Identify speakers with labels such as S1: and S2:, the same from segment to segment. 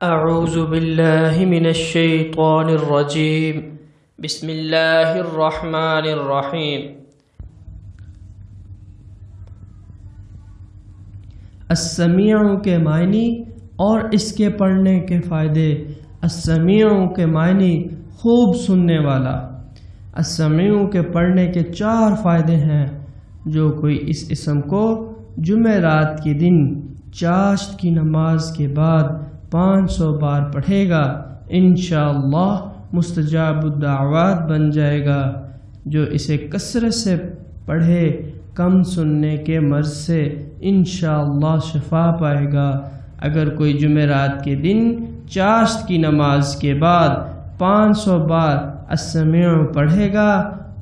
S1: أعوذ بالله من الشيطان الرجيم بسم الله الرحمن الرحيم
S2: السمیع کے معنی اور اس کے پڑھنے کے فائدے۔ السمیع کے معنی خوب سننے والا۔ السمیع کے پڑھنے کے 4 فائدے ہیں۔ جو کوئی اس اسم کو جمعرات کے دن چاشت کی نماز کے بعد 500 بار پڑھے گا انشاءاللہ مستجاب الدعوات بن جائے گا۔ جو اسے کثرت سے پڑھے کم سننے کے مرض سے انشاءاللہ شفا پائے گا۔ اگر کوئی جمعرات کے دن چاشت کی نماز کے بعد 500 بار السمیع پڑھے گا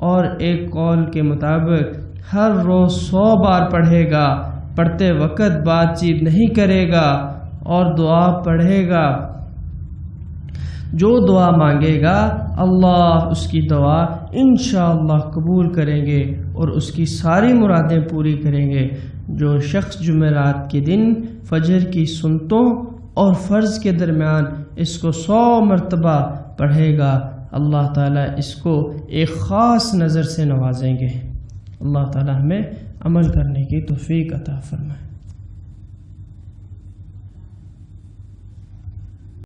S2: اور ایک قول کے مطابق ہر روز 100 بار پڑھے گا، پڑھتے وقت بات چیت نہیں کرے گا اور دعا پڑھے گا، جو دعا مانگے گا اللہ اس کی دعا انشاءاللہ قبول کریں گے اور اس کی ساری مرادیں پوری کریں گے۔ جو شخص جمعرات کے دن فجر کی سنتوں اور فرض کے درمیان اس کو 100 مرتبہ پڑھے گا اللہ تعالیٰ اس کو ایک خاص نظر سے نوازیں گے۔ اللہ تعالیٰ ہمیں عمل کرنے کی توفیق عطا فرمائے۔